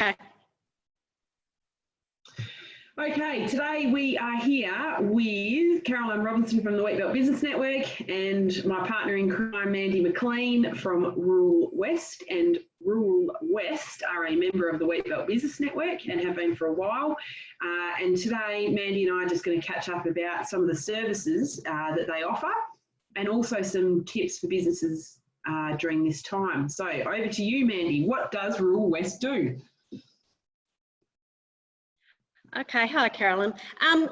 Okay. Okay, today we are here with Caroline Robinson from the Wheatbelt Business Network and my partner in crime, Mandy McLean from Rural West. And Rural West are a member of the Wheatbelt Business Network and have been for a while. And today, Mandy and I are just going to catch up about some of the services that they offer and also some tips for businesses during this time. So over to you, Mandy. What does Rural West do? Okay, hi Carolyn.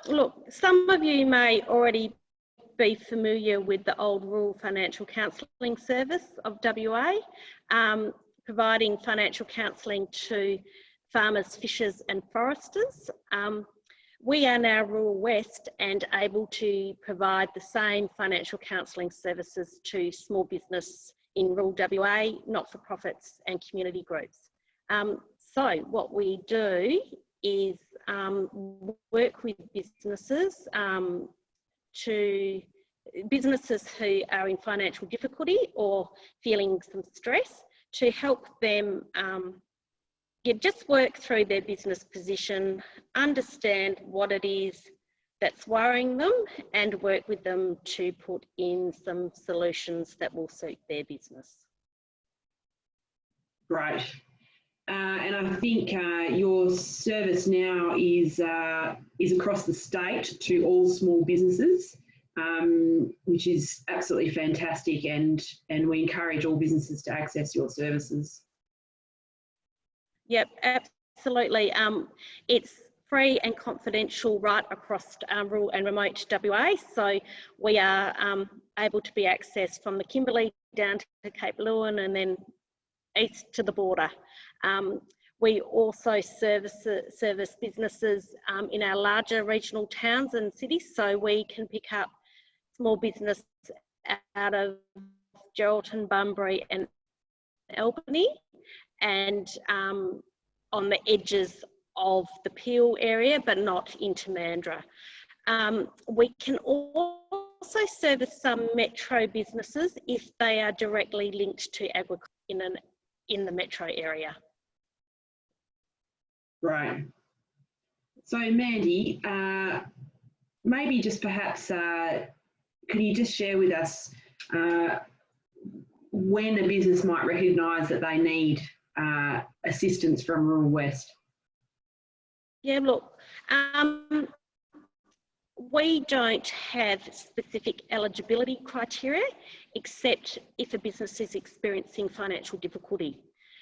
Look, some of you may already be familiar with the old Rural Financial Counselling Service of WA, providing financial counselling to farmers, fishers and foresters. We are now Rural West and able to provide the same financial counselling services to small business in rural WA, not-for-profits and community groups. So what we do is work with businesses who are in financial difficulty or feeling some stress, to help them just work through their business position, understand what it is that's worrying them and work with them to put in some solutions that will suit their business. Great. And I think your service now is across the state to all small businesses, which is absolutely fantastic, and we encourage all businesses to access your services. Yep, absolutely. It's free and confidential right across rural and remote WA, so we are able to be accessed from the Kimberley down to Cape Lewin and then east to the border. We also service businesses in our larger regional towns and cities, so we can pick up small business out of Geraldton, Bunbury and Albany, and on the edges of the Peel area, but not into Mandurah. We can also service some metro businesses if they are directly linked to agriculture in the metro area. Right. So Mandy, maybe just perhaps could you just share with us when a business might recognise that they need assistance from Rural West? Yeah, look, we don't have specific eligibility criteria except if a business is experiencing financial difficulty.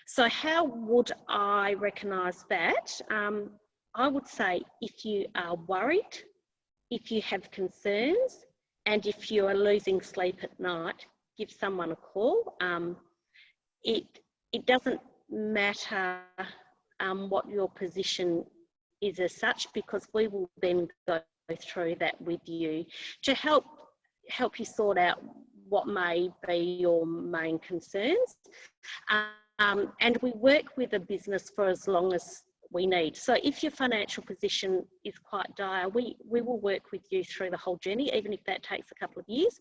So how would I recognise that? I would say if you are worried, if you have concerns, and if you are losing sleep at night, give someone a call. It doesn't matter what your position is as such, because we will then go through that with you to help you sort out what may be your main concerns. And we work with a business for as long as we need. So if your financial position is quite dire, we will work with you through the whole journey, even if that takes a couple of years.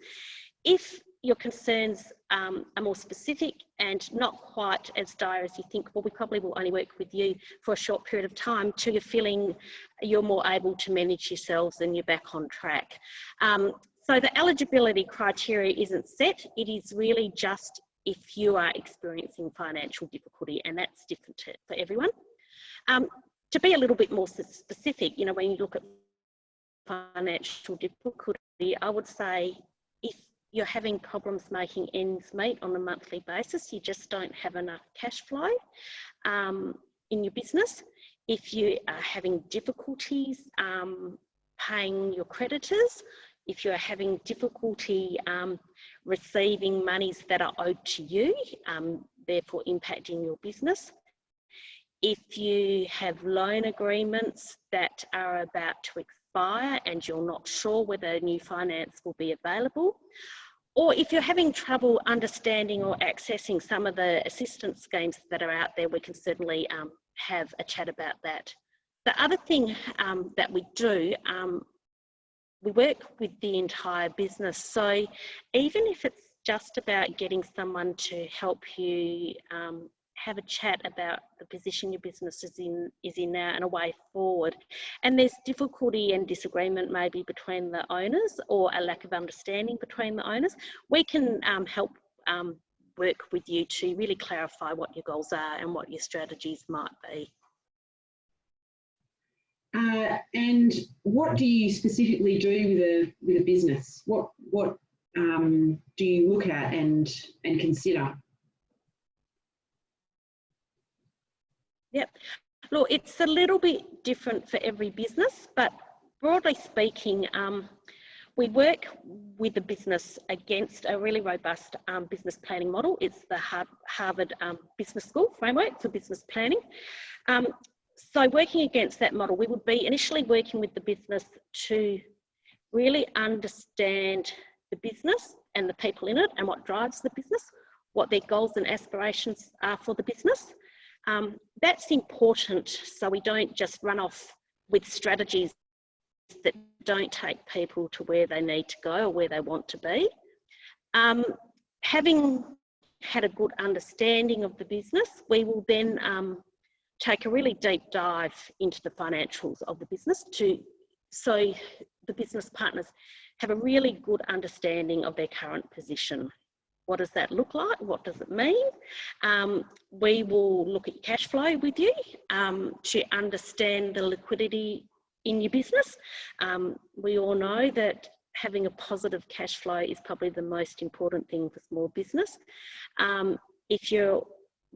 If your concerns are more specific and not quite as dire as you think, well, we probably will only work with you for a short period of time till you're feeling you're more able to manage yourselves and you're back on track. So the eligibility criteria isn't set. It is really just if you are experiencing financial difficulty, and that's different for everyone. To be a little bit more specific, you know, when you look at financial difficulty, I would say if you're having problems making ends meet on a monthly basis, you just don't have enough cash flow in your business. If you are having difficulties paying your creditors, if you're having difficulty receiving monies that are owed to you, therefore impacting your business. If you have loan agreements that are about to expire and you're not sure whether new finance will be available, or if you're having trouble understanding or accessing some of the assistance schemes that are out there, we can certainly have a chat about that. The other thing that we do, we work with the entire business. So even if it's just about getting someone to help you have a chat about the position your business is in now and a way forward. And there's difficulty and disagreement maybe between the owners, or a lack of understanding between the owners, we can help work with you to really clarify what your goals are and what your strategies might be. And what do you specifically do with a business? What do you look at and consider? Yep. Look, it's a little bit different for every business, but broadly speaking, we work with the business against a really robust business planning model. It's the Harvard Business School framework for business planning. So working against that model, we would be initially working with the business to really understand the business and the people in it and what drives the business, what their goals and aspirations are for the business. That's important, so we don't just run off with strategies that don't take people to where they need to go or where they want to be. Having had a good understanding of the business, we will then take a really deep dive into the financials of the business so the business partners have a really good understanding of their current position. What does that look like? What does it mean? We will look at your cash flow with you to understand the liquidity in your business. We all know that having a positive cash flow is probably the most important thing for small business. If you're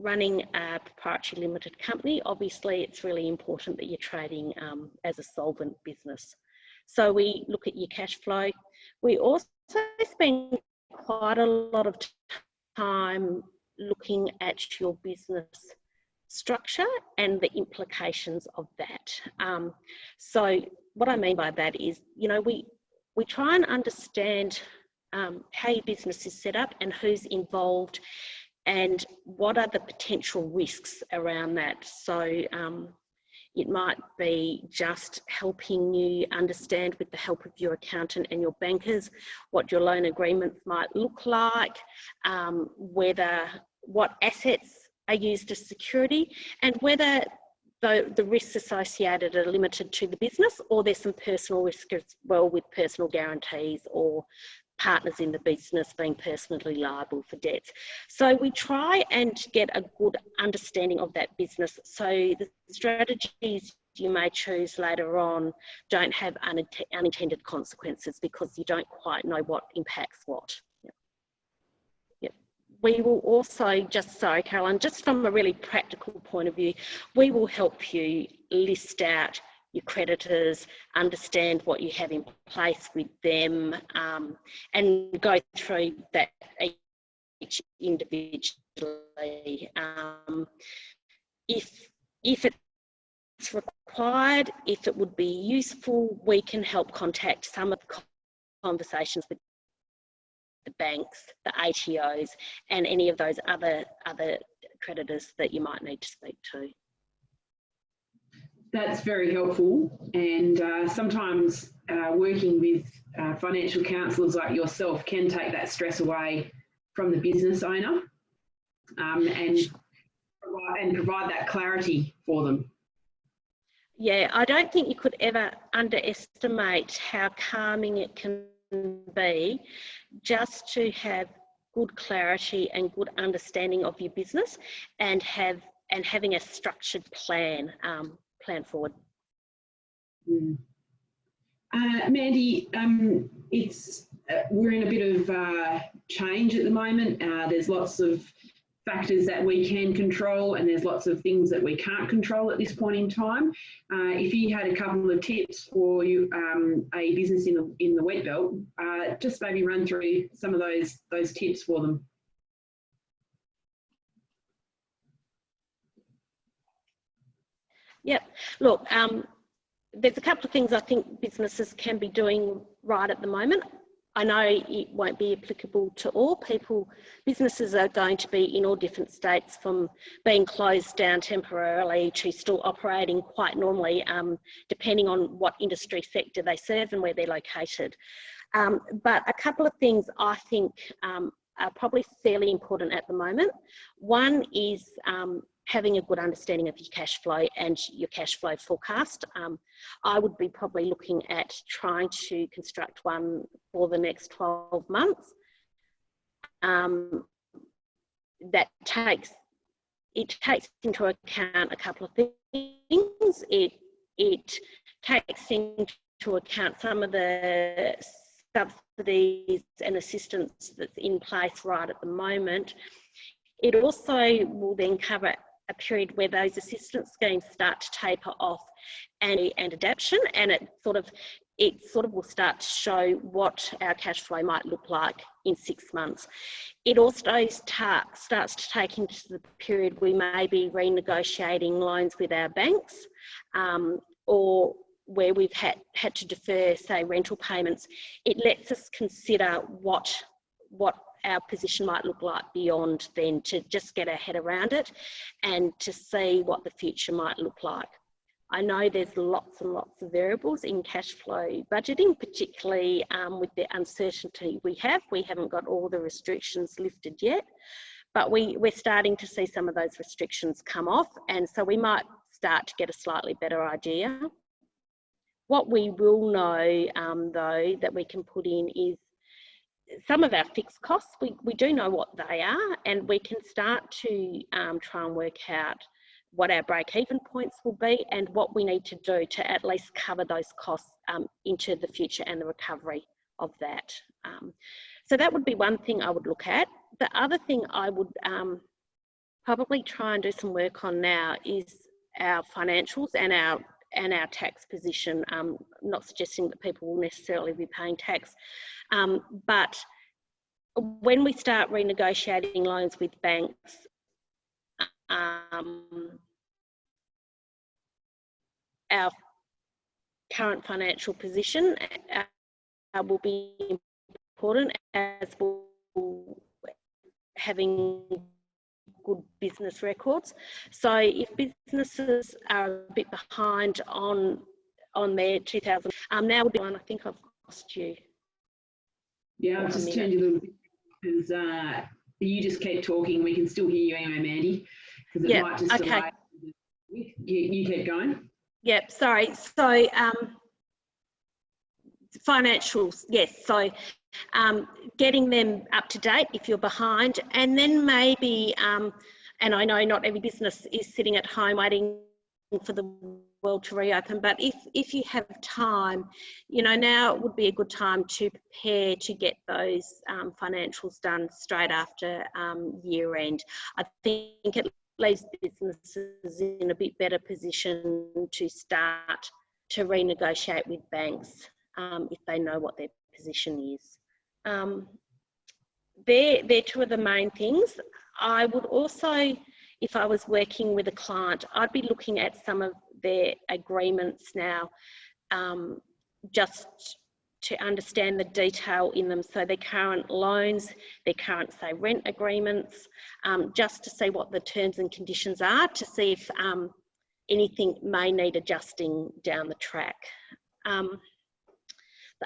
running a proprietary limited company, obviously it's really important that you're trading as a solvent business. So we look at your cash flow. We also spend quite a lot of time looking at your business structure and the implications of that. So what I mean by that is, we try and understand how your business is set up and who's involved and what are the potential risks around that. So it might be just helping you understand, with the help of your accountant and your bankers, what your loan agreements might look like, what assets are used as security, and whether the risks associated are limited to the business, or there's some personal risk as well, with personal guarantees or partners in the business being personally liable for debts. So we try and get a good understanding of that business, so the strategies you may choose later on don't have unintended consequences because you don't quite know what impacts what. Yep. We will also, Caroline, just from a really practical point of view, we will help you list out your creditors, understand what you have in place with them, and go through that each individually. If it's required, if it would be useful, we can help contact some of the conversations with the banks, the ATOs, and any of those other creditors that you might need to speak to. That's very helpful, and sometimes working with financial counsellors like yourself can take that stress away from the business owner, and provide that clarity for them. Yeah, I don't think you could ever underestimate how calming it can be just to have good clarity and good understanding of your business, and having a structured plan forward. Mandy, we're in a bit of change at the moment. There's lots of factors that we can control, and there's lots of things that we can't control at this point in time. If you had a couple of tips for a business in the wet belt, just maybe run through some of those tips for them. Yep. Look, there's a couple of things I think businesses can be doing right at the moment. I know it won't be applicable to all people. Businesses are going to be in all different states, from being closed down temporarily to still operating quite normally, depending on what industry sector they serve and where they're located. But a couple of things I think are probably fairly important at the moment. One is having a good understanding of your cash flow and your cash flow forecast. I would be probably looking at trying to construct one for the next 12 months. That takes into account a couple of things. It takes into account some of the subsidies and assistance that's in place right at the moment. It also will then cover a period where those assistance schemes start to taper off and adaptation, and it sort of will start to show what our cash flow might look like in 6 months. It also starts to take into the period we may be renegotiating loans with our banks, or where we've had to defer, say, rental payments. It lets us consider what our position might look like beyond then, to just get our head around it and to see what the future might look like. I know there's lots and lots of variables in cash flow budgeting, particularly with the uncertainty we have. We haven't got all the restrictions lifted yet, but we're starting to see some of those restrictions come off, and so we might start to get a slightly better idea. What we will know, though, that we can put in is some of our fixed costs. We do know what they are, and we can start to try and work out what our break-even points will be and what we need to do to at least cover those costs into the future and the recovery of that. So that would be one thing I would look at. The other thing I would probably try and do some work on now is our financials and our tax position. Not suggesting that people will necessarily be paying tax, but when we start renegotiating loans with banks, our current financial position will be important, as will having good business records. So if businesses are a bit behind on their 2000, now would be one. I think I've lost you. Yeah, I've just turned you a little bit because you just keep talking. We can still hear you anyway, Mandy, because it might just delay. You keep going. Yep, sorry. So financials, yes. So getting them up to date if you're behind, and then maybe, and I know not every business is sitting at home waiting for the world to reopen, but if you have time, you know, now would be a good time to prepare to get those financials done straight after year end. I think it leaves businesses in a bit better position to start to renegotiate with banks if they know what their position is. They're two of the main things. I would also, if I was working with a client, I'd be looking at some of their agreements now, just to understand the detail in them. So their current loans, their current, say, rent agreements, just to see what the terms and conditions are, to see if anything may need adjusting down the track. The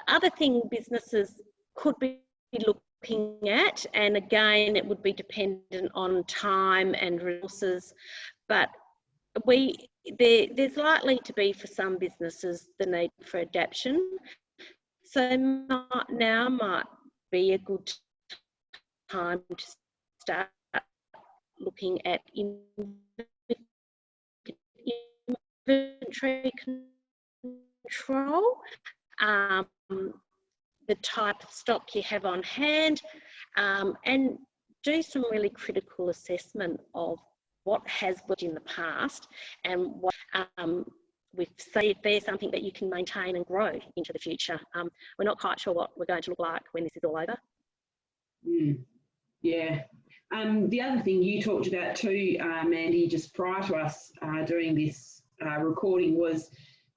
other thing businesses could be looking at, and again, it would be dependent on time and resources, but there's likely to be, for some businesses, the need for adaptation. So now might be a good time to start looking at inventory control, the type of stock you have on hand, and do some really critical assessment of what has worked in the past and what we've seen if there's something that you can maintain and grow into the future. We're not quite sure what we're going to look like when this is all over. Yeah. The other thing you talked about too, Mandy, just prior to us doing this recording, was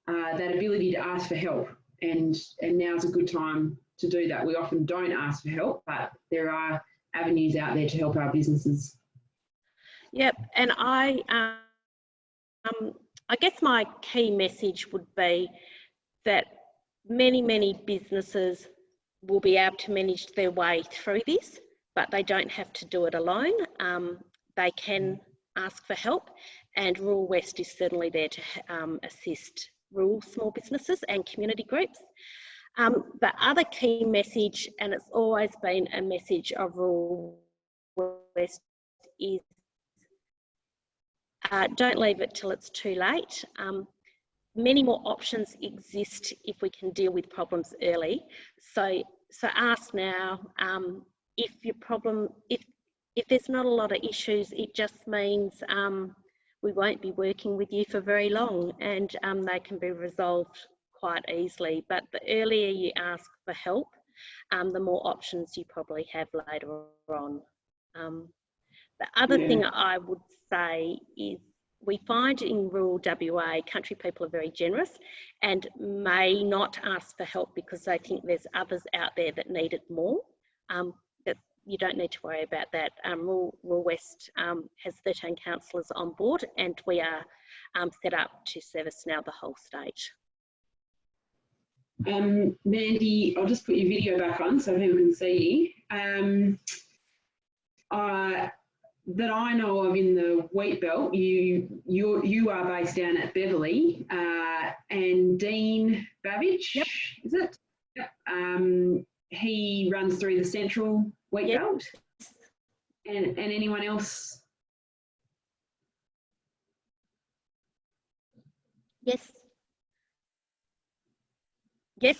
that ability to ask for help. And now's a good time to do that. We often don't ask for help, but there are avenues out there to help our businesses. Yep, and I guess my key message would be that many businesses will be able to manage their way through this. but they don't have to do it alone. They can ask for help, and Rural West is certainly there to assist rural small businesses and community groups. The other key message, and it's always been a message of Rural West, is don't leave it till it's too late. Many more options exist if we can deal with problems early. So ask now. If your problem, if there's not a lot of issues, it just means we won't be working with you for very long, and they can be resolved quite easily. But the earlier you ask for help, the more options you probably have later on. The other thing I would say is we find in rural WA, country people are very generous and may not ask for help because they think there's others out there that need it more. That you don't need to worry about that. Rural West has 13 counsellors on board, and we are set up to service now the whole state. Mandy, I'll just put your video back on so people can see you. That I know of in the wheat belt, you are based down at Beverley, and Dean Babbage, is it? Yep. He runs through the central wheat belt, and anyone else? Yes,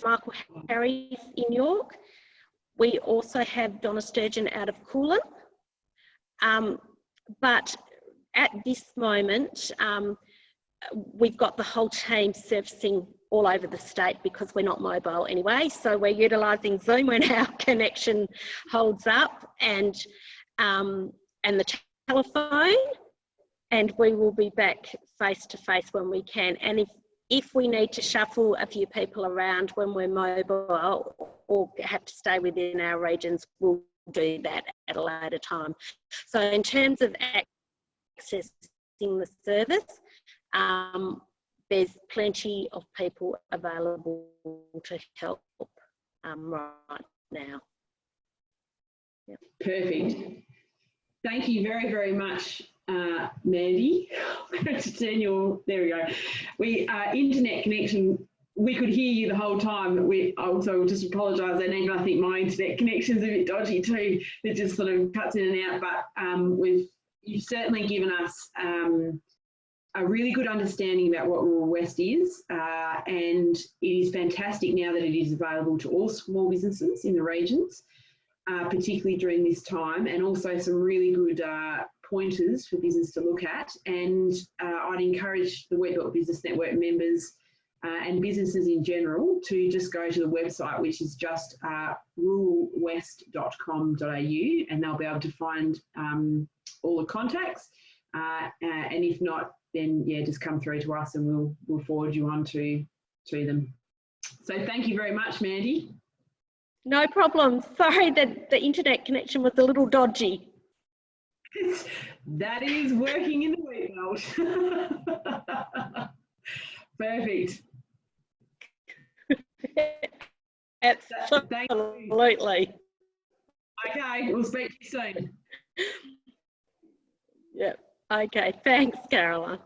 Michael Harry's in York. We also have Donna Sturgeon out of Coolin. But at this moment, we've got the whole team servicing all over the state because we're not mobile anyway. So we're utilising Zoom when our connection holds up, and the telephone, and we will be back face to face when we can. And if we need to shuffle a few people around when we're mobile or have to stay within our regions, we'll do that at a later time. So in terms of accessing the service, there's plenty of people available to help right now. Yep. Perfect. Thank you very, very much, Mandy. I'm going to turn your, there we go. Internet connection, we could hear you the whole time. We also just apologise, and even I think my internet connection's a bit dodgy too. It just sort of cuts in and out, but you've certainly given us a really good understanding about what Rural West is, and it is fantastic now that it is available to all small businesses in the regions, particularly during this time, and also some really good pointers for business to look at. And I'd encourage the Wheatbelt Business Network members and businesses in general to just go to the website, which is just ruralwest.com.au, and they'll be able to find all the contacts. And if not, then just come through to us and we'll forward you on to them. So thank you very much, Mandy. No problem. Sorry that the internet connection was a little dodgy. That is working in the wheat belt. Perfect. Absolutely. Okay, we'll speak to you soon. Yep. Okay. Thanks, Caroline.